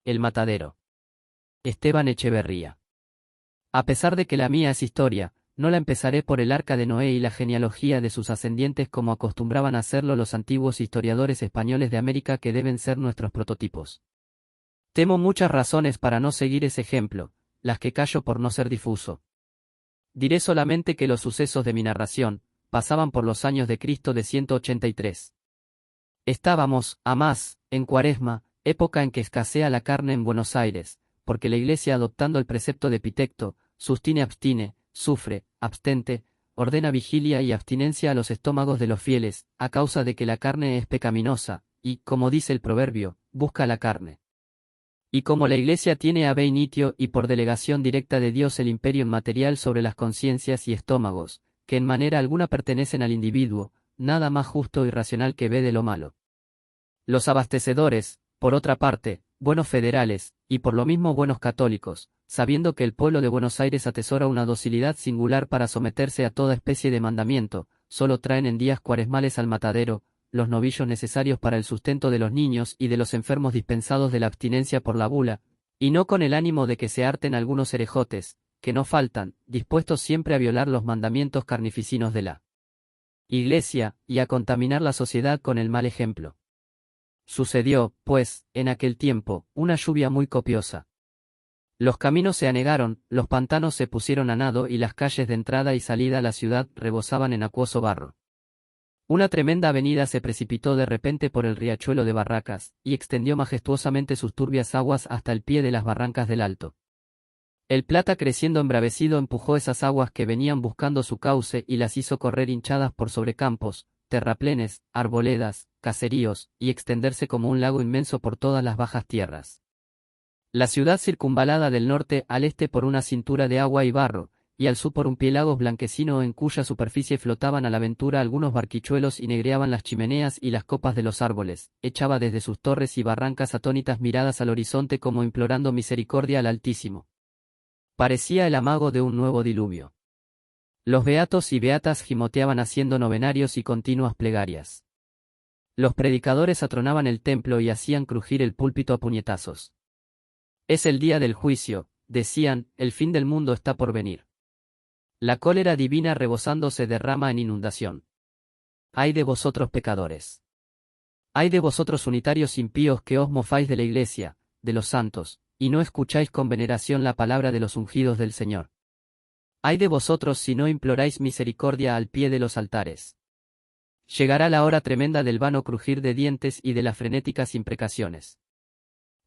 El matadero. Esteban Echeverría. A pesar de que la mía es historia, no la empezaré por el arca de Noé y la genealogía de sus ascendientes como acostumbraban a hacerlo los antiguos historiadores españoles de América que deben ser nuestros prototipos. Temo muchas razones para no seguir ese ejemplo, las que callo por no ser difuso. Diré solamente que los sucesos de mi narración pasaban por los años de Cristo de 183. Estábamos, a más, en Cuaresma, época en que escasea la carne en Buenos Aires, porque la Iglesia adoptando el precepto de Epitecto, sustine abstine, sufre, abstente, ordena vigilia y abstinencia a los estómagos de los fieles, a causa de que la carne es pecaminosa, y, como dice el proverbio, busca la carne. Y como la Iglesia tiene ab initio y por delegación directa de Dios el imperio material sobre las conciencias y estómagos, que en manera alguna pertenecen al individuo, nada más justo y racional que ve de lo malo. Los abastecedores, por otra parte, buenos federales, y por lo mismo buenos católicos, sabiendo que el pueblo de Buenos Aires atesora una docilidad singular para someterse a toda especie de mandamiento, solo traen en días cuaresmales al matadero los novillos necesarios para el sustento de los niños y de los enfermos dispensados de la abstinencia por la bula, y no con el ánimo de que se harten algunos herejotes, que no faltan, dispuestos siempre a violar los mandamientos carnificinos de la Iglesia, y a contaminar la sociedad con el mal ejemplo. Sucedió, pues, en aquel tiempo, una lluvia muy copiosa. Los caminos se anegaron, los pantanos se pusieron a nado y las calles de entrada y salida a la ciudad rebosaban en acuoso barro. Una tremenda avenida se precipitó de repente por el riachuelo de Barracas, y extendió majestuosamente sus turbias aguas hasta el pie de las barrancas del Alto. El Plata creciendo embravecido empujó esas aguas que venían buscando su cauce y las hizo correr hinchadas por sobre campos, terraplenes, arboledas, caseríos, y extenderse como un lago inmenso por todas las bajas tierras. La ciudad circunvalada del norte al este por una cintura de agua y barro, y al sur por un piélagos blanquecino en cuya superficie flotaban a la ventura algunos barquichuelos y negreaban las chimeneas y las copas de los árboles, echaba desde sus torres y barrancas atónitas miradas al horizonte como implorando misericordia al Altísimo. Parecía el amago de un nuevo diluvio. Los beatos y beatas gimoteaban haciendo novenarios y continuas plegarias. Los predicadores atronaban el templo y hacían crujir el púlpito a puñetazos. Es el día del juicio, decían, el fin del mundo está por venir. La cólera divina rebosando se derrama en inundación. ¡Ay de vosotros pecadores! ¡Ay de vosotros unitarios impíos que os mofáis de la Iglesia, de los santos, y no escucháis con veneración la palabra de los ungidos del Señor! ¡Ay de vosotros si no imploráis misericordia al pie de los altares! Llegará la hora tremenda del vano crujir de dientes y de las frenéticas imprecaciones.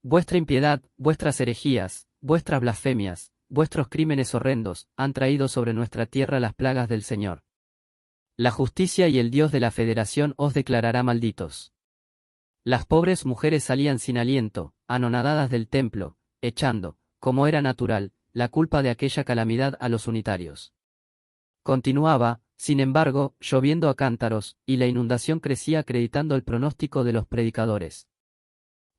Vuestra impiedad, vuestras herejías, vuestras blasfemias, vuestros crímenes horrendos, han traído sobre nuestra tierra las plagas del Señor. La justicia y el Dios de la Federación os declarará malditos. Las pobres mujeres salían sin aliento, anonadadas del templo, echando, como era natural, la culpa de aquella calamidad a los unitarios. Continuaba, sin embargo, lloviendo a cántaros, y la inundación crecía acreditando el pronóstico de los predicadores.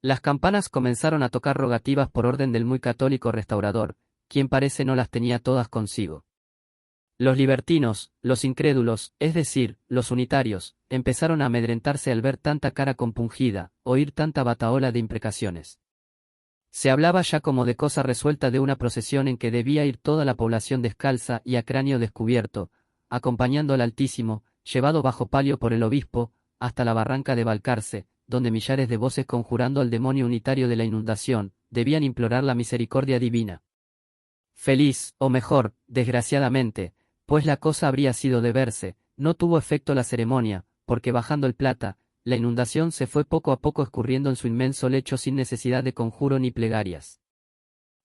Las campanas comenzaron a tocar rogativas por orden del muy católico restaurador, quien parece no las tenía todas consigo. Los libertinos, los incrédulos, es decir, los unitarios, empezaron a amedrentarse al ver tanta cara compungida, oír tanta batahola de imprecaciones. Se hablaba ya como de cosa resuelta de una procesión en que debía ir toda la población descalza y a cráneo descubierto, acompañando al Altísimo, llevado bajo palio por el obispo, hasta la barranca de Balcarce, donde millares de voces conjurando al demonio unitario de la inundación, debían implorar la misericordia divina. Feliz, o mejor, desgraciadamente, pues la cosa habría sido de verse, no tuvo efecto la ceremonia, porque bajando el Plata, la inundación se fue poco a poco escurriendo en su inmenso lecho sin necesidad de conjuro ni plegarias.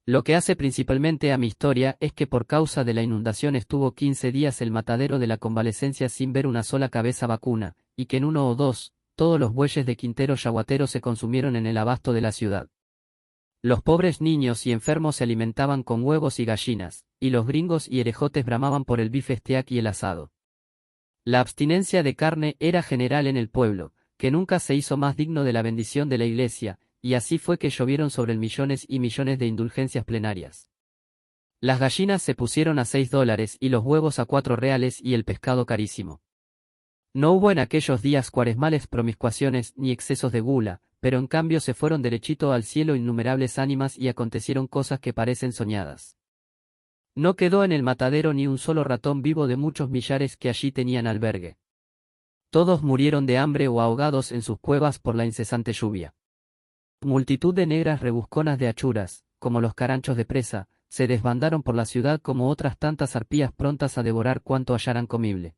Lo que hace principalmente a mi historia es que por causa de la inundación estuvo 15 días el matadero de la convalecencia sin ver una sola cabeza vacuna, y que en 1 o 2, todos los bueyes de Quintero Yaguatero se consumieron en el abasto de la ciudad. Los pobres niños y enfermos se alimentaban con huevos y gallinas, y los gringos y herejotes bramaban por el bife steak y el asado. La abstinencia de carne era general en el pueblo, que nunca se hizo más digno de la bendición de la Iglesia, y así fue que llovieron sobre él millones y millones de indulgencias plenarias. Las gallinas se pusieron a $6 y los huevos a 4 reales y el pescado carísimo. No hubo en aquellos días cuaresmales promiscuaciones ni excesos de gula, pero en cambio se fueron derechito al cielo innumerables ánimas y acontecieron cosas que parecen soñadas. No quedó en el matadero ni un solo ratón vivo de muchos millares que allí tenían albergue. Todos murieron de hambre o ahogados en sus cuevas por la incesante lluvia. Multitud de negras rebusconas de achuras, como los caranchos de presa, se desbandaron por la ciudad como otras tantas arpías prontas a devorar cuanto hallaran comible.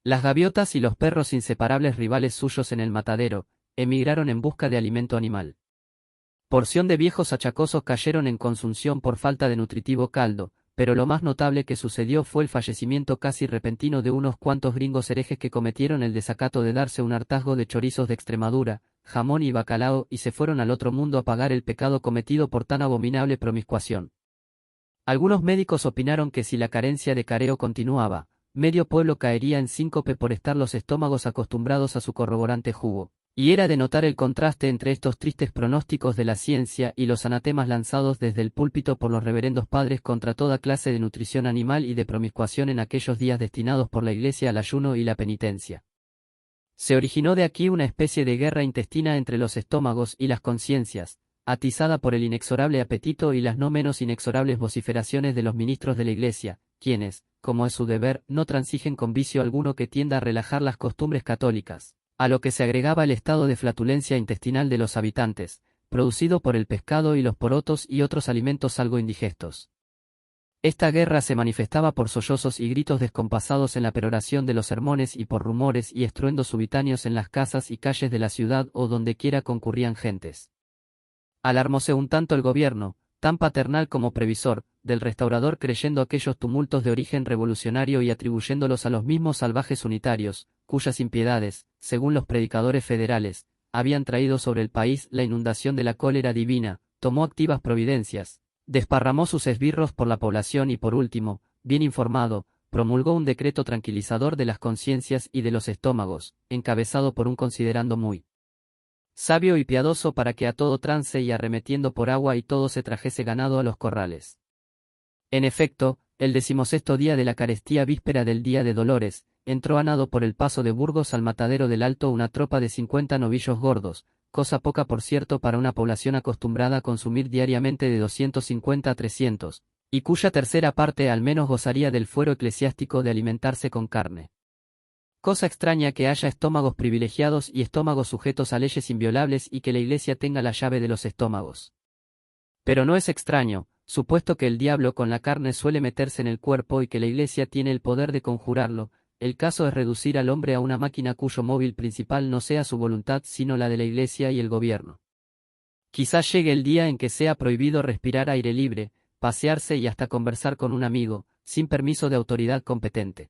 Las gaviotas y los perros inseparables rivales suyos en el matadero, emigraron en busca de alimento animal. Porción de viejos achacosos cayeron en consunción por falta de nutritivo caldo, pero lo más notable que sucedió fue el fallecimiento casi repentino de unos cuantos gringos herejes que cometieron el desacato de darse un hartazgo de chorizos de Extremadura, jamón y bacalao y se fueron al otro mundo a pagar el pecado cometido por tan abominable promiscuación. Algunos médicos opinaron que si la carencia de careo continuaba, medio pueblo caería en síncope por estar los estómagos acostumbrados a su corroborante jugo. Y era de notar el contraste entre estos tristes pronósticos de la ciencia y los anatemas lanzados desde el púlpito por los reverendos padres contra toda clase de nutrición animal y de promiscuación en aquellos días destinados por la Iglesia al ayuno y la penitencia. Se originó de aquí una especie de guerra intestina entre los estómagos y las conciencias, atizada por el inexorable apetito y las no menos inexorables vociferaciones de los ministros de la Iglesia, quienes, como es su deber, no transigen con vicio alguno que tienda a relajar las costumbres católicas, a lo que se agregaba el estado de flatulencia intestinal de los habitantes, producido por el pescado y los porotos y otros alimentos algo indigestos. Esta guerra se manifestaba por sollozos y gritos descompasados en la peroración de los sermones y por rumores y estruendos subitáneos en las casas y calles de la ciudad o dondequiera concurrían gentes. Alarmóse un tanto el gobierno, tan paternal como previsor, del restaurador creyendo aquellos tumultos de origen revolucionario y atribuyéndolos a los mismos salvajes unitarios, cuyas impiedades, según los predicadores federales, habían traído sobre el país la inundación de la cólera divina, tomó activas providencias, desparramó sus esbirros por la población y por último, bien informado, promulgó un decreto tranquilizador de las conciencias y de los estómagos, encabezado por un considerando muy sabio y piadoso para que a todo trance y arremetiendo por agua y todo se trajese ganado a los corrales. En efecto, el 16º día de la carestía víspera del día de Dolores, entró a nado por el paso de Burgos al matadero del Alto una tropa de 50 novillos gordos, cosa poca por cierto para una población acostumbrada a consumir diariamente de 250 a 300, y cuya tercera parte al menos gozaría del fuero eclesiástico de alimentarse con carne. Cosa extraña que haya estómagos privilegiados y estómagos sujetos a leyes inviolables y que la Iglesia tenga la llave de los estómagos. Pero no es extraño, supuesto que el diablo con la carne suele meterse en el cuerpo y que la Iglesia tiene el poder de conjurarlo. El caso es reducir al hombre a una máquina cuyo móvil principal no sea su voluntad sino la de la Iglesia y el gobierno. Quizás llegue el día en que sea prohibido respirar aire libre, pasearse y hasta conversar con un amigo, sin permiso de autoridad competente.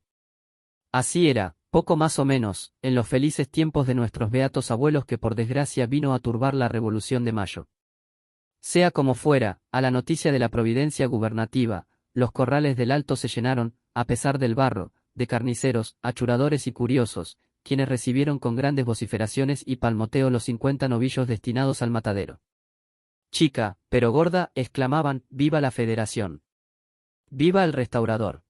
Así era, poco más o menos, en los felices tiempos de nuestros beatos abuelos que por desgracia vino a turbar la Revolución de Mayo. Sea como fuera, a la noticia de la providencia gubernativa, los corrales del Alto se llenaron, a pesar del barro, de carniceros, achuradores y curiosos, quienes recibieron con grandes vociferaciones y palmoteo los 50 novillos destinados al matadero. Chica, pero gorda, exclamaban, ¡viva la Federación! ¡Viva el restaurador!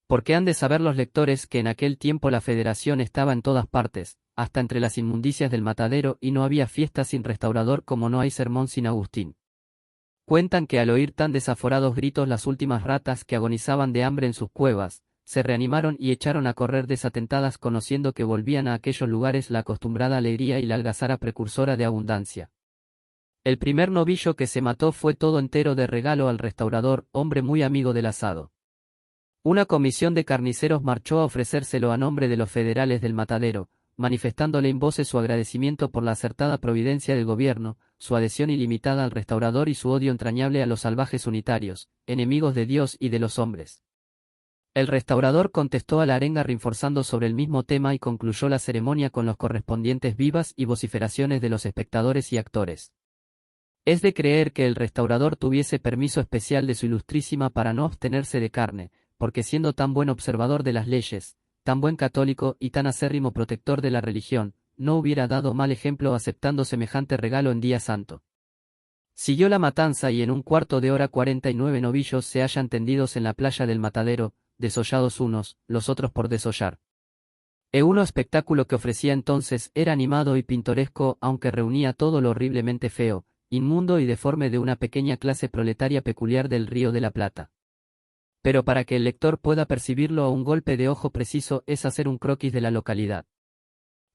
Porque han de saber los lectores que en aquel tiempo la Federación estaba en todas partes, hasta entre las inmundicias del matadero y no había fiesta sin restaurador como no hay sermón sin Agustín. Cuentan que al oír tan desaforados gritos las últimas ratas que agonizaban de hambre en sus cuevas, se reanimaron y echaron a correr desatentadas conociendo que volvían a aquellos lugares la acostumbrada alegría y la algazara precursora de abundancia. El primer novillo que se mató fue todo entero de regalo al restaurador, hombre muy amigo del asado. Una comisión de carniceros marchó a ofrecérselo a nombre de los federales del matadero, manifestándole en voces su agradecimiento por la acertada providencia del gobierno, su adhesión ilimitada al restaurador y su odio entrañable a los salvajes unitarios, enemigos de Dios y de los hombres. El restaurador contestó a la arenga rinforzando sobre el mismo tema y concluyó la ceremonia con los correspondientes vivas y vociferaciones de los espectadores y actores. Es de creer que el restaurador tuviese permiso especial de su ilustrísima para no abstenerse de carne, porque siendo tan buen observador de las leyes, tan buen católico y tan acérrimo protector de la religión, no hubiera dado mal ejemplo aceptando semejante regalo en día santo. Siguió la matanza y en un cuarto de hora 49 novillos se hallan tendidos en la playa del matadero, desollados unos, los otros por desollar. Un espectáculo que ofrecía entonces era animado y pintoresco, aunque reunía todo lo horriblemente feo, inmundo y deforme de una pequeña clase proletaria peculiar del Río de la Plata. Pero para que el lector pueda percibirlo a un golpe de ojo preciso es hacer un croquis de la localidad.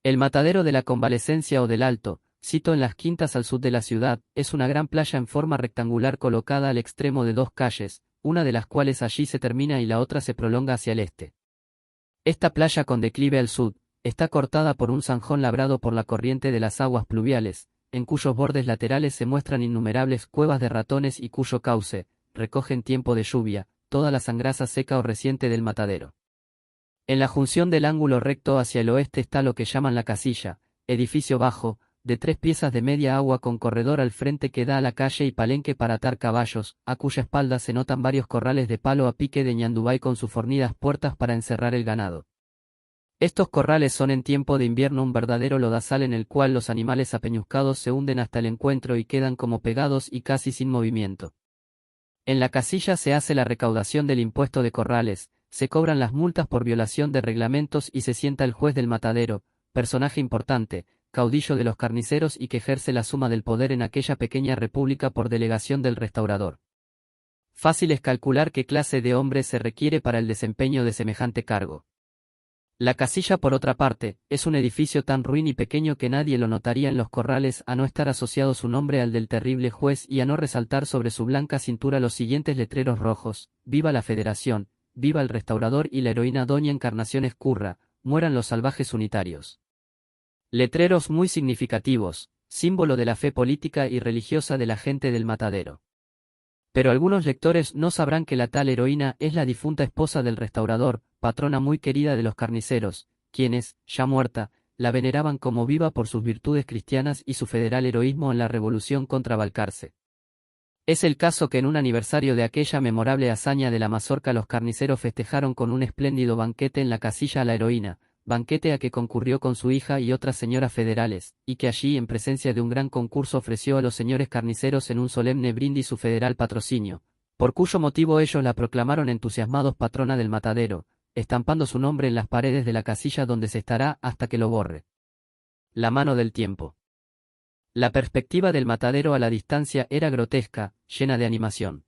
El Matadero de la Convalecencia o del Alto, sito en las quintas al sur de la ciudad, es una gran playa en forma rectangular colocada al extremo de dos calles, una de las cuales allí se termina y la otra se prolonga hacia el este. Esta playa con declive al sur, está cortada por un zanjón labrado por la corriente de las aguas pluviales, en cuyos bordes laterales se muestran innumerables cuevas de ratones y cuyo cauce, recoge en tiempo de lluvia, toda la sangraza seca o reciente del matadero. En la junción del ángulo recto hacia el oeste está lo que llaman la casilla, edificio bajo, de 3 piezas de media agua con corredor al frente que da a la calle y palenque para atar caballos, a cuya espalda se notan varios corrales de palo a pique de ñandubay con sus fornidas puertas para encerrar el ganado. Estos corrales son en tiempo de invierno un verdadero lodazal en el cual los animales apeñuscados se hunden hasta el encuentro y quedan como pegados y casi sin movimiento. En la casilla se hace la recaudación del impuesto de corrales, se cobran las multas por violación de reglamentos y se sienta el juez del matadero, personaje importante, caudillo de los carniceros y que ejerce la suma del poder en aquella pequeña república por delegación del restaurador. Fácil es calcular qué clase de hombre se requiere para el desempeño de semejante cargo. La casilla, por otra parte, es un edificio tan ruin y pequeño que nadie lo notaría en los corrales a no estar asociado su nombre al del terrible juez y a no resaltar sobre su blanca cintura los siguientes letreros rojos: Viva la Federación, viva el restaurador y la heroína Doña Encarnación Escurra, mueran los salvajes unitarios. Letreros muy significativos, símbolo de la fe política y religiosa de la gente del matadero. Pero algunos lectores no sabrán que la tal heroína es la difunta esposa del restaurador, patrona muy querida de los carniceros, quienes, ya muerta, la veneraban como viva por sus virtudes cristianas y su federal heroísmo en la revolución contra Balcarce. Es el caso que en un aniversario de aquella memorable hazaña de la mazorca los carniceros festejaron con un espléndido banquete en la casilla a la heroína, banquete a que concurrió con su hija y otras señoras federales, y que allí en presencia de un gran concurso ofreció a los señores carniceros en un solemne brindis su federal patrocinio, por cuyo motivo ellos la proclamaron entusiasmados patrona del matadero, estampando su nombre en las paredes de la casilla donde se estará hasta que lo borre la mano del tiempo. La perspectiva del matadero a la distancia era grotesca, llena de animación.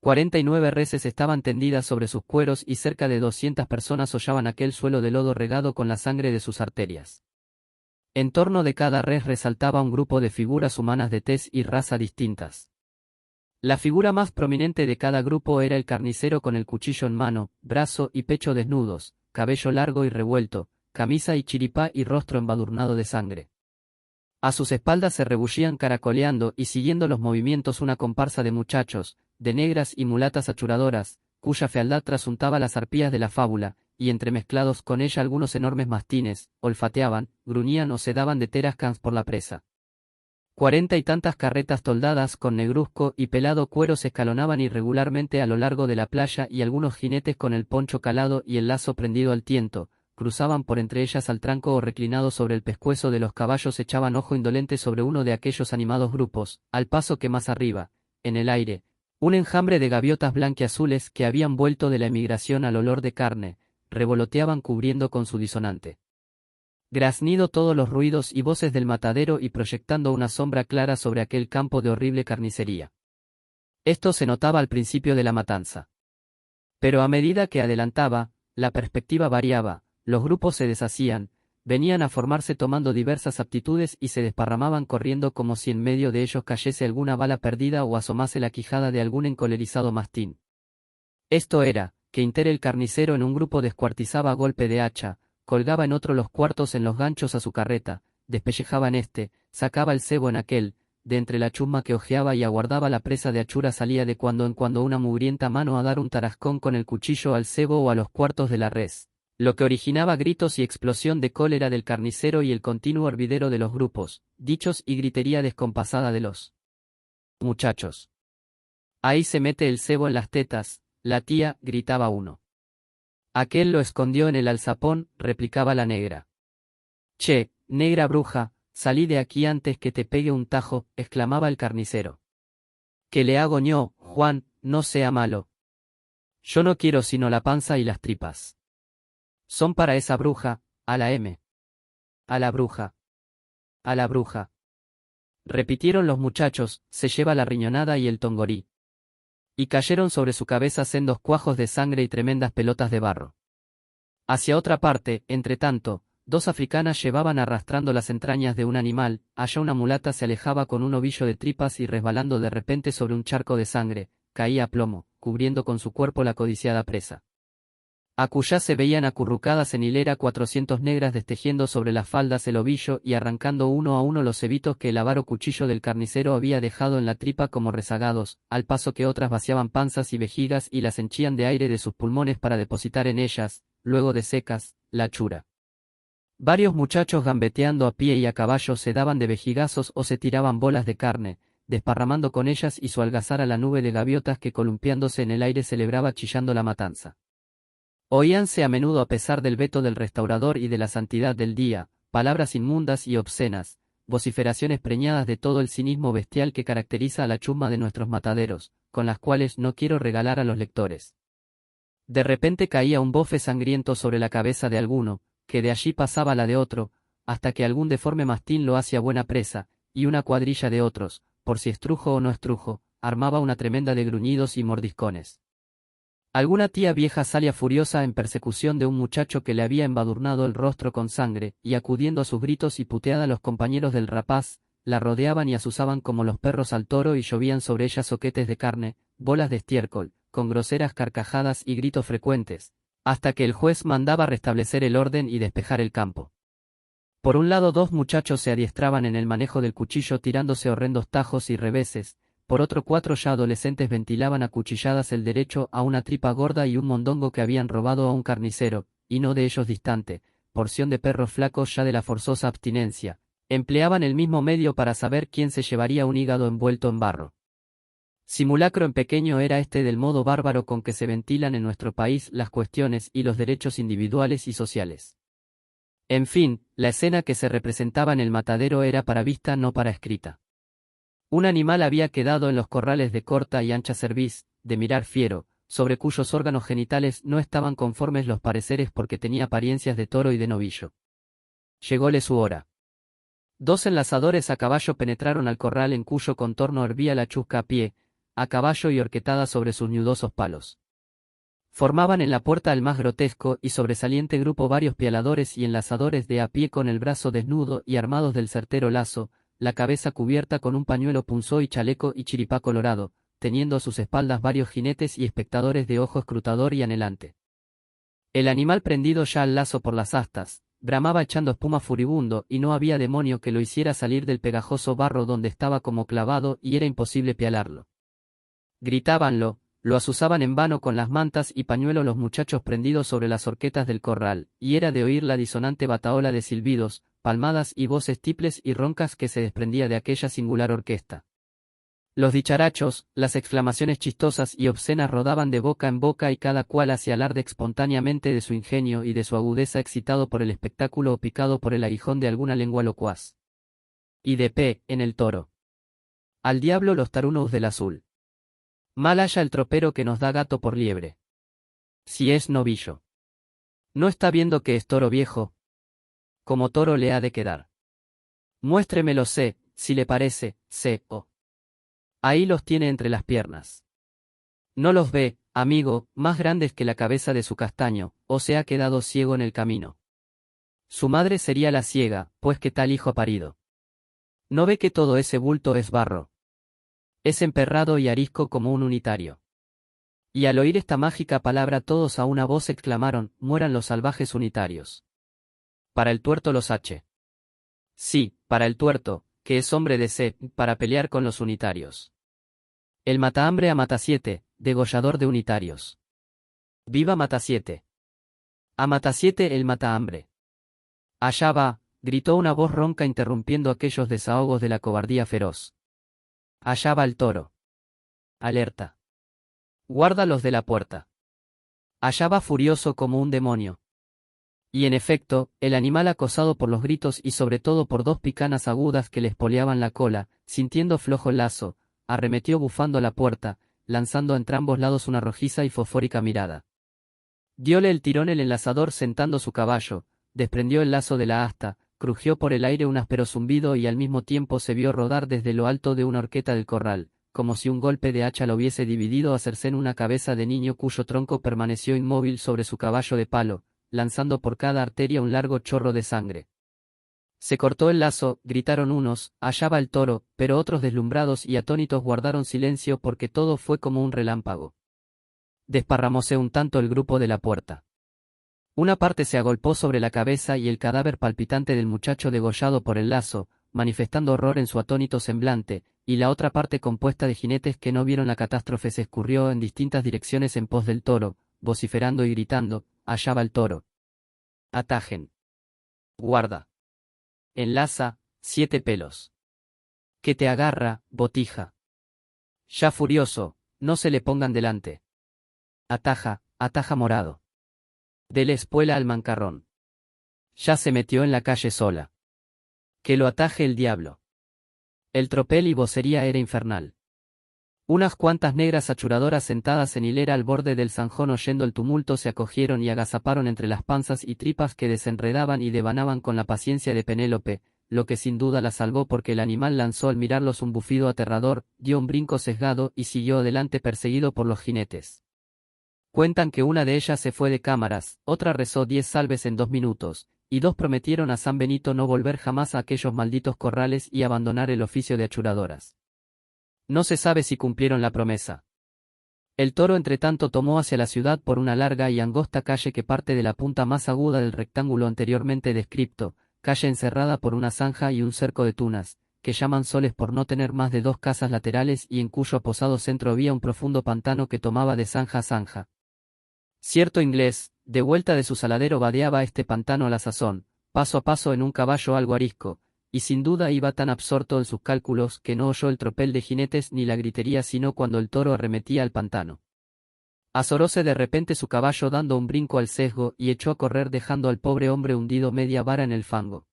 49 reses estaban tendidas sobre sus cueros y cerca de 200 personas hollaban aquel suelo de lodo regado con la sangre de sus arterias. En torno de cada res resaltaba un grupo de figuras humanas de tez y raza distintas. La figura más prominente de cada grupo era el carnicero con el cuchillo en mano, brazo y pecho desnudos, cabello largo y revuelto, camisa y chiripá y rostro embadurnado de sangre. A sus espaldas se rebullían caracoleando y siguiendo los movimientos una comparsa de muchachos, de negras y mulatas achuradoras, cuya fealdad trasuntaba las arpías de la fábula, y entremezclados con ella algunos enormes mastines, olfateaban, gruñían o se daban de terascans por la presa. 40 y tantas carretas toldadas con negruzco y pelado cuero se escalonaban irregularmente a lo largo de la playa y algunos jinetes con el poncho calado y el lazo prendido al tiento, cruzaban por entre ellas al tranco o reclinados sobre el pescuezo de los caballos echaban ojo indolente sobre uno de aquellos animados grupos, al paso que más arriba, en el aire, un enjambre de gaviotas blanquiazules que habían vuelto de la emigración al olor de carne, revoloteaban cubriendo con su disonante graznido todos los ruidos y voces del matadero y proyectando una sombra clara sobre aquel campo de horrible carnicería. Esto se notaba al principio de la matanza. Pero a medida que adelantaba, la perspectiva variaba, los grupos se deshacían, venían a formarse tomando diversas aptitudes y se desparramaban corriendo como si en medio de ellos cayese alguna bala perdida o asomase la quijada de algún encolerizado mastín. Esto era, que Inter el carnicero en un grupo descuartizaba a golpe de hacha, colgaba en otro los cuartos en los ganchos a su carreta, despellejaba en este, sacaba el cebo en aquel, de entre la chusma que ojeaba y aguardaba la presa de achura salía de cuando en cuando una mugrienta mano a dar un tarascón con el cuchillo al cebo o a los cuartos de la res, lo que originaba gritos y explosión de cólera del carnicero y el continuo hervidero de los grupos, dichos y gritería descompasada de los muchachos. Ahí se mete el cebo en las tetas, la tía, gritaba uno. Aquel lo escondió en el alzapón, replicaba la negra. Che, negra bruja, salí de aquí antes que te pegue un tajo, exclamaba el carnicero. ¿Qué le hago yo, Juan? No sea malo. Yo no quiero sino la panza y las tripas. Son para esa bruja, A la M. A la bruja. A la bruja. Repitieron los muchachos, se lleva la riñonada y el tongorí. Y cayeron sobre su cabeza sendos cuajos de sangre y tremendas pelotas de barro. Hacia otra parte, entretanto, dos africanas llevaban arrastrando las entrañas de un animal, allá una mulata se alejaba con un ovillo de tripas y resbalando de repente sobre un charco de sangre, caía a plomo, cubriendo con su cuerpo la codiciada presa. Acullá se veían acurrucadas en hilera 400 negras destejiendo sobre las faldas el ovillo y arrancando uno a uno los cebitos que el avaro cuchillo del carnicero había dejado en la tripa como rezagados, al paso que otras vaciaban panzas y vejigas y las henchían de aire de sus pulmones para depositar en ellas, luego de secas, la hachura. Varios muchachos gambeteando a pie y a caballo se daban de vejigazos o se tiraban bolas de carne, desparramando con ellas y su algazar a la nube de gaviotas que columpiándose en el aire celebraba chillando la matanza. Oíanse a menudo a pesar del veto del restaurador y de la santidad del día, palabras inmundas y obscenas, vociferaciones preñadas de todo el cinismo bestial que caracteriza a la chusma de nuestros mataderos, con las cuales no quiero regalar a los lectores. De repente caía un bofe sangriento sobre la cabeza de alguno, que de allí pasaba la de otro, hasta que algún deforme mastín lo hacía buena presa, y una cuadrilla de otros, por si estrujo o no estrujo, armaba una tremenda de gruñidos y mordiscones. Alguna tía vieja salía furiosa en persecución de un muchacho que le había embadurnado el rostro con sangre, y acudiendo a sus gritos y puteada los compañeros del rapaz, la rodeaban y azuzaban como los perros al toro y llovían sobre ella zoquetes de carne, bolas de estiércol, con groseras carcajadas y gritos frecuentes, hasta que el juez mandaba restablecer el orden y despejar el campo. Por un lado dos muchachos se adiestraban en el manejo del cuchillo tirándose horrendos tajos y reveses, por otro cuatro ya adolescentes ventilaban a cuchilladas el derecho a una tripa gorda y un mondongo que habían robado a un carnicero, y no de ellos distante, porción de perros flacos ya de la forzosa abstinencia. Empleaban el mismo medio para saber quién se llevaría un hígado envuelto en barro. Simulacro en pequeño era este del modo bárbaro con que se ventilan en nuestro país las cuestiones y los derechos individuales y sociales. En fin, la escena que se representaba en el matadero era para vista no para escrita. Un animal había quedado en los corrales de corta y ancha cerviz, de mirar fiero, sobre cuyos órganos genitales no estaban conformes los pareceres porque tenía apariencias de toro y de novillo. Llególe su hora. Dos enlazadores a caballo penetraron al corral en cuyo contorno hervía la chusca a pie, a caballo y horquetada sobre sus nudosos palos. Formaban en la puerta el más grotesco y sobresaliente grupo varios pialadores y enlazadores de a pie con el brazo desnudo y armados del certero lazo, la cabeza cubierta con un pañuelo punzó y chaleco y chiripá colorado, teniendo a sus espaldas varios jinetes y espectadores de ojo escrutador y anhelante. El animal prendido ya al lazo por las astas, bramaba echando espuma furibundo y no había demonio que lo hiciera salir del pegajoso barro donde estaba como clavado y era imposible pialarlo. Gritábanlo, lo azuzaban en vano con las mantas y pañuelos los muchachos prendidos sobre las horquetas del corral, y era de oír la disonante batahola de silbidos, palmadas y voces tiples y roncas que se desprendía de aquella singular orquesta. Los dicharachos, las exclamaciones chistosas y obscenas rodaban de boca en boca y cada cual hacía alarde espontáneamente de su ingenio y de su agudeza excitado por el espectáculo o picado por el aguijón de alguna lengua locuaz. Y de P, en el toro. Al diablo los tarunos del azul. Mal haya el tropero que nos da gato por liebre. Si es novillo. ¿No está viendo que es toro viejo? Como toro le ha de quedar. Muéstremelo sé, si le parece, ahí los tiene entre las piernas. No los ve, amigo, más grandes que la cabeza de su castaño, o se ha quedado ciego en el camino. Su madre sería la ciega, pues que tal hijo ha parido. ¿No ve que todo ese bulto es barro? Es emperrado y arisco como un unitario. Y al oír esta mágica palabra todos a una voz exclamaron, mueran los salvajes unitarios. Para el tuerto los H. Sí, para el tuerto, que es hombre de C, para pelear con los unitarios. El matahambre a Matasiete, degollador de unitarios. ¡Viva Matasiete! A Matasiete el matahambre. Allá va, gritó una voz ronca interrumpiendo aquellos desahogos de la cobardía feroz. Allá va el toro. Alerta. Guarda los de la puerta. Allá va furioso como un demonio. Y en efecto, el animal acosado por los gritos y sobre todo por dos picanas agudas que le espoleaban la cola, sintiendo flojo el lazo, arremetió bufando a la puerta, lanzando a entrambos lados una rojiza y fosfórica mirada. Diole el tirón el enlazador sentando su caballo, desprendió el lazo de la asta, crujió por el aire un áspero zumbido y al mismo tiempo se vio rodar desde lo alto de una horqueta del corral, como si un golpe de hacha lo hubiese dividido a cercén una cabeza de niño cuyo tronco permaneció inmóvil sobre su caballo de palo, lanzando por cada arteria un largo chorro de sangre. Se cortó el lazo, gritaron unos, allá va el toro, pero otros deslumbrados y atónitos guardaron silencio porque todo fue como un relámpago. Desparramóse un tanto el grupo de la puerta. Una parte se agolpó sobre la cabeza y el cadáver palpitante del muchacho degollado por el lazo, manifestando horror en su atónito semblante, y la otra parte compuesta de jinetes que no vieron la catástrofe se escurrió en distintas direcciones en pos del toro, vociferando y gritando, allá va el toro. Atajen. Guarda. Enlaza, 7 pelos. Que te agarra, botija. Ya furioso, no se le pongan delante. Ataja, ataja morado. Dele espuela al mancarrón. Ya se metió en la calle sola. Que lo ataje el diablo. El tropel y vocería era infernal. Unas cuantas negras achuradoras sentadas en hilera al borde del zanjón oyendo el tumulto se acogieron y agazaparon entre las panzas y tripas que desenredaban y devanaban con la paciencia de Penélope, lo que sin duda la salvó porque el animal lanzó al mirarlos un bufido aterrador, dio un brinco sesgado y siguió adelante perseguido por los jinetes. Cuentan que una de ellas se fue de cámaras, otra rezó 10 salves en 2 minutos, y 2 prometieron a San Benito no volver jamás a aquellos malditos corrales y abandonar el oficio de achuradoras. No se sabe si cumplieron la promesa. El toro entretanto tomó hacia la ciudad por una larga y angosta calle que parte de la punta más aguda del rectángulo anteriormente descripto, calle encerrada por una zanja y un cerco de tunas, que llaman soles por no tener más de 2 casas laterales y en cuyo aposado centro había un profundo pantano que tomaba de zanja a zanja. Cierto inglés, de vuelta de su saladero vadeaba este pantano a la sazón, paso a paso en un caballo algo arisco, y sin duda iba tan absorto en sus cálculos que no oyó el tropel de jinetes ni la gritería sino cuando el toro arremetía al pantano. Azoróse de repente su caballo dando un brinco al sesgo y echó a correr dejando al pobre hombre hundido media vara en el fango.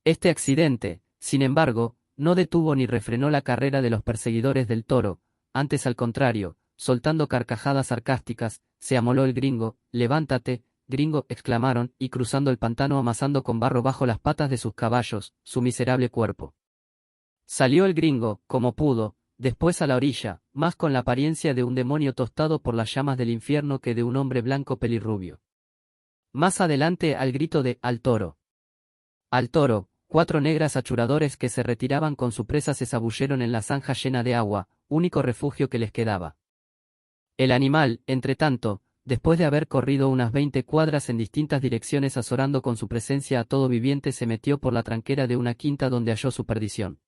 Este accidente, sin embargo, no detuvo ni refrenó la carrera de los perseguidores del toro, antes al contrario, soltando carcajadas sarcásticas, se amoló el gringo, levántate, gringo, exclamaron, y cruzando el pantano amasando con barro bajo las patas de sus caballos, su miserable cuerpo. Salió el gringo, como pudo, después a la orilla, más con la apariencia de un demonio tostado por las llamas del infierno que de un hombre blanco pelirrubio. Más adelante al grito de «al toro». Al toro, 4 negras achuradores que se retiraban con su presa se zabulleron en la zanja llena de agua, único refugio que les quedaba. El animal, entretanto, después de haber corrido unas 20 cuadras en distintas direcciones azorando con su presencia a todo viviente se metió por la tranquera de una quinta donde halló su perdición.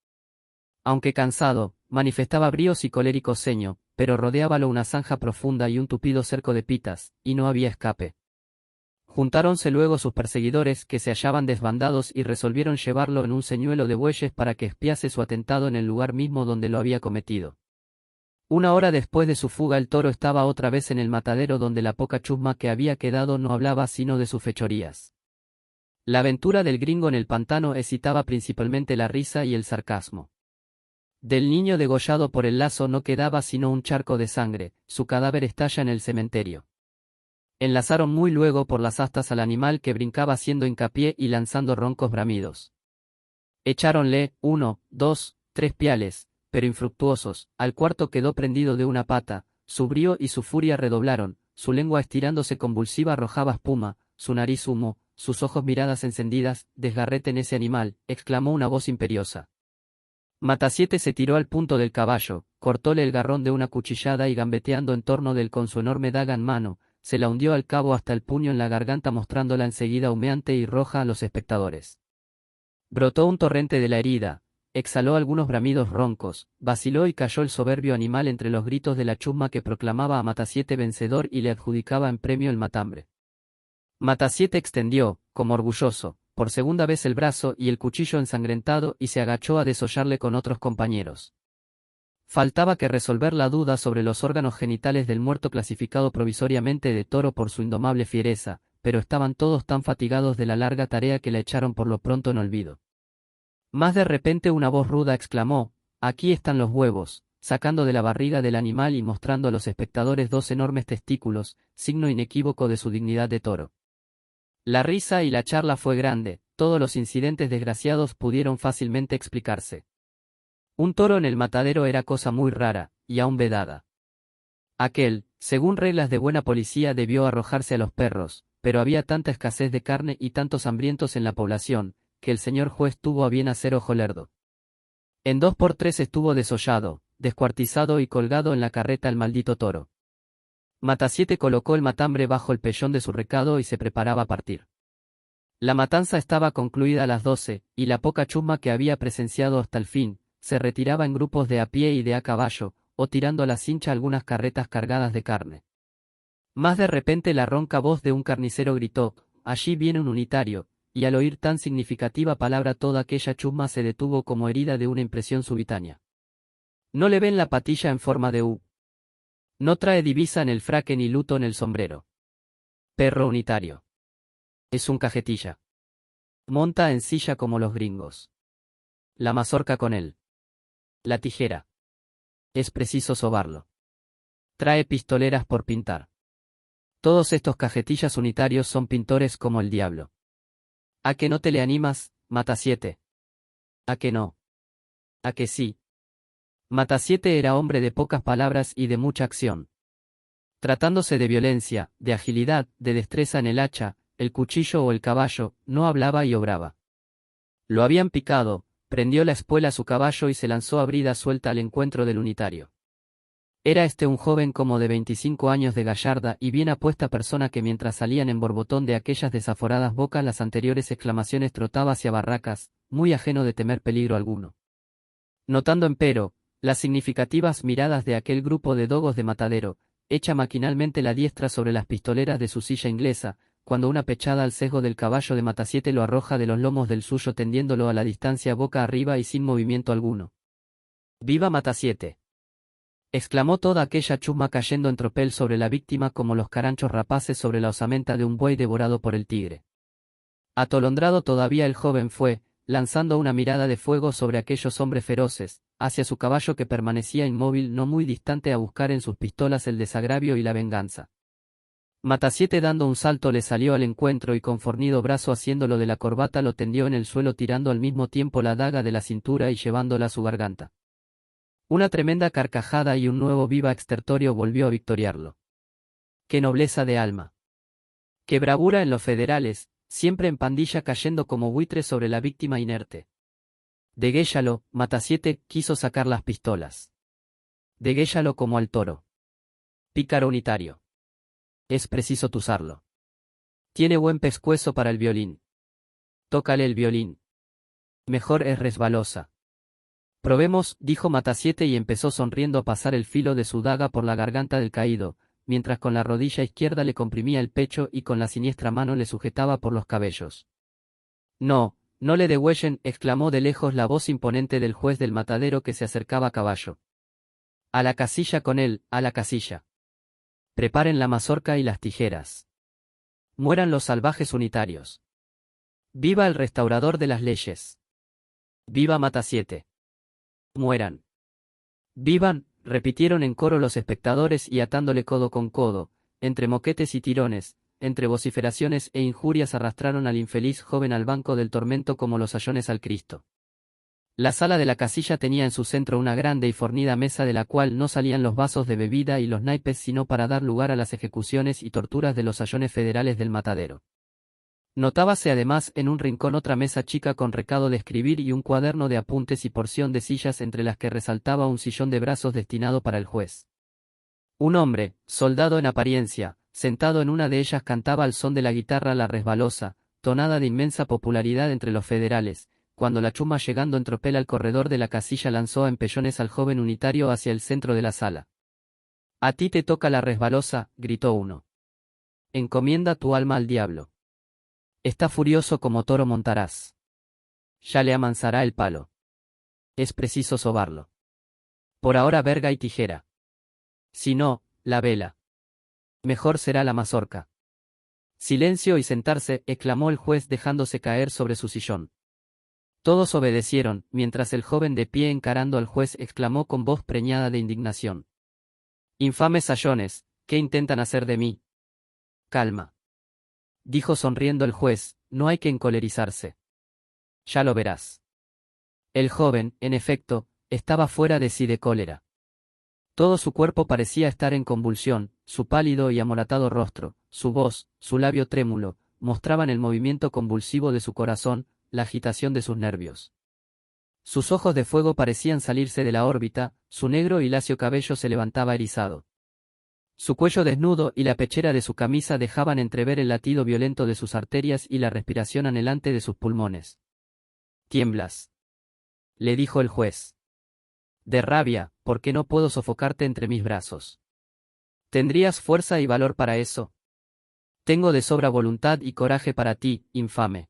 Aunque cansado, manifestaba bríos y colérico ceño, pero rodeábalo una zanja profunda y un tupido cerco de pitas, y no había escape. Juntáronse luego sus perseguidores que se hallaban desbandados y resolvieron llevarlo en un señuelo de bueyes para que espiase su atentado en el lugar mismo donde lo había cometido. Una hora después de su fuga el toro estaba otra vez en el matadero donde la poca chusma que había quedado no hablaba sino de sus fechorías. La aventura del gringo en el pantano excitaba principalmente la risa y el sarcasmo. Del niño degollado por el lazo no quedaba sino un charco de sangre, su cadáver estalla en el cementerio. Enlazaron muy luego por las astas al animal que brincaba haciendo hincapié y lanzando roncos bramidos. Echáronle 1, 2, 3 piales, pero infructuosos, al cuarto quedó prendido de una pata, su brío y su furia redoblaron, su lengua estirándose convulsiva arrojaba espuma, su nariz humo, sus ojos miradas encendidas, desgarreten ese animal, exclamó una voz imperiosa. Matasiete se tiró al punto del caballo, cortóle el garrón de una cuchillada y gambeteando en torno de él con su enorme daga en mano, se la hundió al cabo hasta el puño en la garganta mostrándola enseguida humeante y roja a los espectadores. Brotó un torrente de la herida, exhaló algunos bramidos roncos, vaciló y cayó el soberbio animal entre los gritos de la chusma que proclamaba a Matasiete vencedor y le adjudicaba en premio el matambre. Matasiete extendió, como orgulloso, por segunda vez el brazo y el cuchillo ensangrentado y se agachó a desollarle con otros compañeros. Faltaba que resolver la duda sobre los órganos genitales del muerto clasificado provisoriamente de toro por su indomable fiereza, pero estaban todos tan fatigados de la larga tarea que la echaron por lo pronto en olvido. Más de repente una voz ruda exclamó, «Aquí están los huevos», sacando de la barriga del animal y mostrando a los espectadores 2 enormes testículos, signo inequívoco de su dignidad de toro. La risa y la charla fue grande, todos los incidentes desgraciados pudieron fácilmente explicarse. Un toro en el matadero era cosa muy rara, y aún vedada. Aquel, según reglas de buena policía, debió arrojarse a los perros, pero había tanta escasez de carne y tantos hambrientos en la población, que el señor juez tuvo a bien hacer ojo lerdo. En 2x3 estuvo desollado, descuartizado y colgado en la carreta el maldito toro. Matasiete colocó el matambre bajo el pellón de su recado y se preparaba a partir. La matanza estaba concluida a las 12, y la poca chusma que había presenciado hasta el fin, se retiraba en grupos de a pie y de a caballo, o tirando a la cincha algunas carretas cargadas de carne. Más de repente la ronca voz de un carnicero gritó: «Allí viene un unitario», y al oír tan significativa palabra toda aquella chusma se detuvo como herida de una impresión subitánea. No le ven la patilla en forma de U. No trae divisa en el fraque ni luto en el sombrero. Perro unitario. Es un cajetilla. Monta en silla como los gringos. La mazorca con él. La tijera. Es preciso sobarlo. Trae pistoleras por pintar. Todos estos cajetillas unitarios son pintores como el diablo. ¿A que no te le animas, Matasiete? ¿A que no? ¿A que sí? Matasiete era hombre de pocas palabras y de mucha acción. Tratándose de violencia, de agilidad, de destreza en el hacha, el cuchillo o el caballo, no hablaba y obraba. Lo habían picado, prendió la espuela a su caballo y se lanzó a brida suelta al encuentro del unitario. Era un joven como de 25 años de gallarda y bien apuesta persona que mientras salían en borbotón de aquellas desaforadas bocas las anteriores exclamaciones trotaba hacia barracas, muy ajeno de temer peligro alguno. Notando empero, las significativas miradas de aquel grupo de dogos de matadero, echa maquinalmente la diestra sobre las pistoleras de su silla inglesa, cuando una pechada al sesgo del caballo de Matasiete lo arroja de los lomos del suyo tendiéndolo a la distancia boca arriba y sin movimiento alguno. ¡Viva Matasiete!, exclamó toda aquella chusma cayendo en tropel sobre la víctima como los caranchos rapaces sobre la osamenta de un buey devorado por el tigre. Atolondrado todavía el joven fue, lanzando una mirada de fuego sobre aquellos hombres feroces, hacia su caballo que permanecía inmóvil no muy distante a buscar en sus pistolas el desagravio y la venganza. Matasiete dando un salto le salió al encuentro y con fornido brazo haciéndolo de la corbata lo tendió en el suelo tirando al mismo tiempo la daga de la cintura y llevándola a su garganta. Una tremenda carcajada y un nuevo viva extertorio volvió a victoriarlo. ¡Qué nobleza de alma! ¡Qué bravura en los federales, siempre en pandilla cayendo como buitres sobre la víctima inerte! Degúéllalo, Matasiete quiso sacar las pistolas. Degúéllalo como al toro. Pícaro unitario. Es preciso tuzarlo. Tiene buen pescuezo para el violín. Tócale el violín. Mejor es resbalosa. Probemos, dijo Matasiete y empezó sonriendo a pasar el filo de su daga por la garganta del caído, mientras con la rodilla izquierda le comprimía el pecho y con la siniestra mano le sujetaba por los cabellos. No, no le degüellen, exclamó de lejos la voz imponente del juez del matadero que se acercaba a caballo. A la casilla con él, a la casilla. Preparen la mazorca y las tijeras. Mueran los salvajes unitarios. ¡Viva el restaurador de las leyes! ¡Viva Matasiete! ¡Mueran! ¡Vivan!, repitieron en coro los espectadores y atándole codo con codo, entre moquetes y tirones, entre vociferaciones e injurias arrastraron al infeliz joven al banco del tormento como los sayones al Cristo. La sala de la casilla tenía en su centro una grande y fornida mesa de la cual no salían los vasos de bebida y los naipes sino para dar lugar a las ejecuciones y torturas de los sayones federales del matadero. Notábase además en un rincón otra mesa chica con recado de escribir y un cuaderno de apuntes y porción de sillas entre las que resaltaba un sillón de brazos destinado para el juez. Un hombre, soldado en apariencia, sentado en una de ellas cantaba al son de la guitarra la resbalosa, tonada de inmensa popularidad entre los federales, cuando la chuma llegando en tropel al corredor de la casilla lanzó a empellones al joven unitario hacia el centro de la sala. «A ti te toca la resbalosa», gritó uno. «Encomienda tu alma al diablo. Está furioso como toro montarás. Ya le amansará el palo. Es preciso sobarlo. Por ahora verga y tijera. Si no, la vela. Mejor será la mazorca». «Silencio y sentarse», exclamó el juez dejándose caer sobre su sillón. Todos obedecieron, mientras el joven de pie encarando al juez exclamó con voz preñada de indignación. «Infames sayones, ¿qué intentan hacer de mí?» «Calma. dijo sonriendo el juez, no hay que encolerizarse. Ya lo verás. El joven, en efecto, estaba fuera de sí de cólera. Todo su cuerpo parecía estar en convulsión, su pálido y amoratado rostro, su voz, su labio trémulo, mostraban el movimiento convulsivo de su corazón, la agitación de sus nervios. Sus ojos de fuego parecían salirse de la órbita, su negro y lacio cabello se levantaba erizado. Su cuello desnudo y la pechera de su camisa dejaban entrever el latido violento de sus arterias y la respiración anhelante de sus pulmones. «Tiemblas», le dijo el juez. «De rabia, porque no puedo sofocarte entre mis brazos. ¿Tendrías fuerza y valor para eso? Tengo de sobra voluntad y coraje para ti, infame.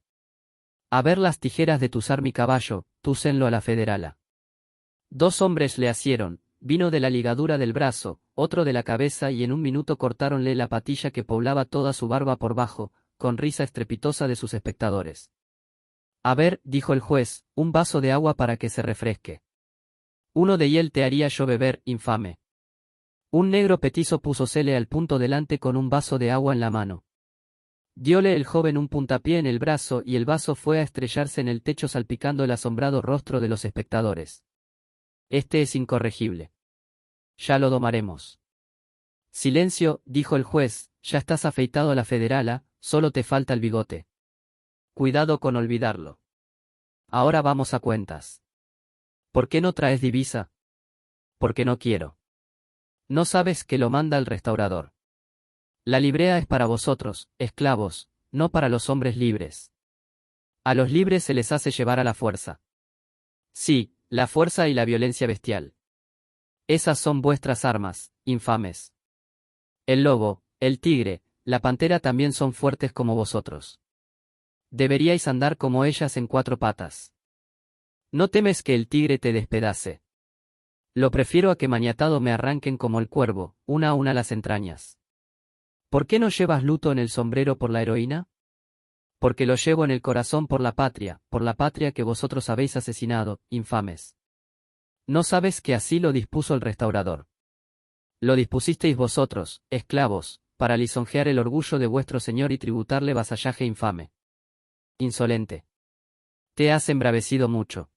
A ver las tijeras de tuzar mi caballo, túcenlo a la federala». 2 hombres le asieron, vino de la ligadura del brazo, otro de la cabeza y en un minuto cortáronle la patilla que poblaba toda su barba por bajo, con risa estrepitosa de sus espectadores. «A ver», dijo el juez, «un vaso de agua para que se refresque». «Uno de hiel te haría yo beber, infame». Un negro petizo púsosele al punto delante con un vaso de agua en la mano. Diole el joven un puntapié en el brazo y el vaso fue a estrellarse en el techo salpicando el asombrado rostro de los espectadores. «Este es incorregible. Ya lo domaremos». «Silencio», dijo el juez, «ya estás afeitado a la federala, solo te falta el bigote. Cuidado con olvidarlo. Ahora vamos a cuentas. ¿Por qué no traes divisa?» «Porque no quiero». «No sabes que lo manda el restaurador. La librea es para vosotros, esclavos, no para los hombres libres. A los libres se les hace llevar a la fuerza». «Sí, la fuerza y la violencia bestial. Esas son vuestras armas, infames. El lobo, el tigre, la pantera también son fuertes como vosotros. Deberíais andar como ellas en 4 patas. ¿No temes que el tigre te despedace? Lo prefiero a que maniatado me arranquen como el cuervo, una a una las entrañas. ¿Por qué no llevas luto en el sombrero por la heroína? Porque lo llevo en el corazón por la patria que vosotros habéis asesinado, infames. ¿No sabes que así lo dispuso el restaurador? Lo dispusisteis vosotros, esclavos, para lisonjear el orgullo de vuestro señor y tributarle vasallaje infame. Insolente. Te has embravecido mucho.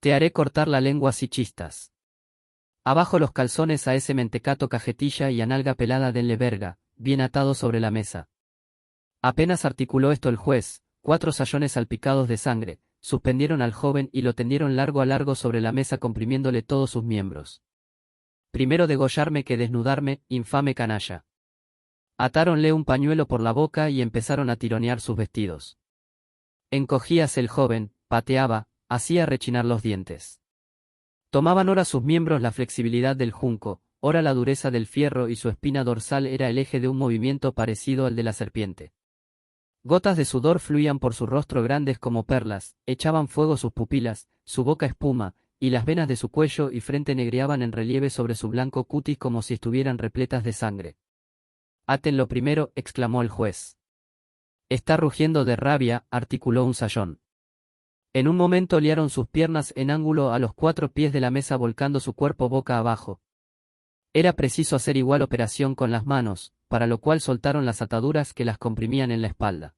Te haré cortar la lengua si chistas. Abajo los calzones a ese mentecato cajetilla y a nalga pelada denle verga, bien atado sobre la mesa. Apenas articuló esto el juez, 4 sayones salpicados de sangre, suspendieron al joven y lo tendieron largo a largo sobre la mesa comprimiéndole todos sus miembros. «Primero degollarme que desnudarme, infame canalla». Atáronle un pañuelo por la boca y empezaron a tironear sus vestidos. Encogíase el joven, pateaba, hacía rechinar los dientes. Tomaban ora sus miembros la flexibilidad del junco, ora la dureza del fierro y su espina dorsal era el eje de un movimiento parecido al de la serpiente. Gotas de sudor fluían por su rostro grandes como perlas, echaban fuego sus pupilas, su boca espuma, y las venas de su cuello y frente negreaban en relieve sobre su blanco cutis como si estuvieran repletas de sangre. «Átenlo primero», exclamó el juez. «Está rugiendo de rabia», articuló un sayón. En un momento liaron sus piernas en ángulo a los 4 pies de la mesa volcando su cuerpo boca abajo. Era preciso hacer igual operación con las manos, para lo cual soltaron las ataduras que las comprimían en la espalda.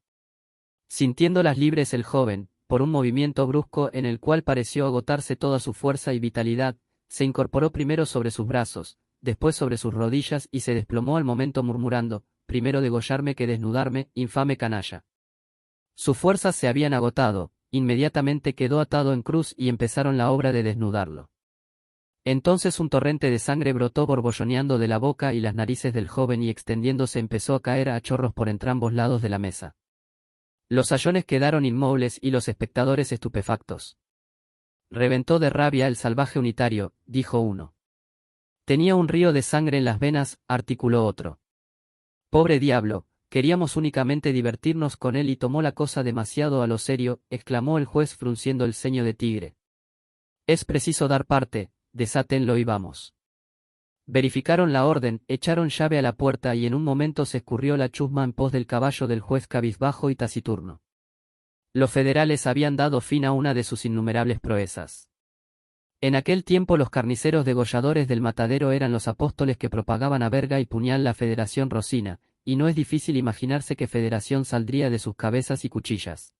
Sintiéndolas libres el joven, por un movimiento brusco en el cual pareció agotarse toda su fuerza y vitalidad, se incorporó primero sobre sus brazos, después sobre sus rodillas y se desplomó al momento murmurando, «Primero degollarme que desnudarme, infame canalla». Sus fuerzas se habían agotado, inmediatamente quedó atado en cruz y empezaron la obra de desnudarlo. Entonces un torrente de sangre brotó borbolloneando de la boca y las narices del joven y extendiéndose empezó a caer a chorros por entrambos lados de la mesa. Los sayones quedaron inmóviles y los espectadores estupefactos. «Reventó de rabia el salvaje unitario», dijo uno. «Tenía un río de sangre en las venas», articuló otro. «Pobre diablo, queríamos únicamente divertirnos con él y tomó la cosa demasiado a lo serio», exclamó el juez frunciendo el ceño de tigre. «Es preciso dar parte, desátenlo y vamos». Verificaron la orden, echaron llave a la puerta y en un momento se escurrió la chusma en pos del caballo del juez cabizbajo y taciturno. Los federales habían dado fin a una de sus innumerables proezas. En aquel tiempo los carniceros degolladores del matadero eran los apóstoles que propagaban a verga y puñal la Federación Rosina, y no es difícil imaginarse qué federación saldría de sus cabezas y cuchillas.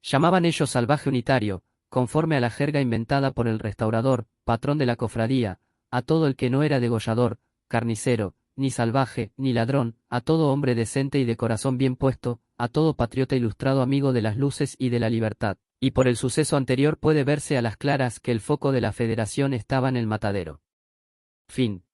Llamaban ellos salvaje unitario, conforme a la jerga inventada por el restaurador, patrón de la cofradía, a todo el que no era degollador, carnicero, ni salvaje, ni ladrón, a todo hombre decente y de corazón bien puesto, a todo patriota ilustrado amigo de las luces y de la libertad, y por el suceso anterior puede verse a las claras que el foco de la federación estaba en el matadero. Fin.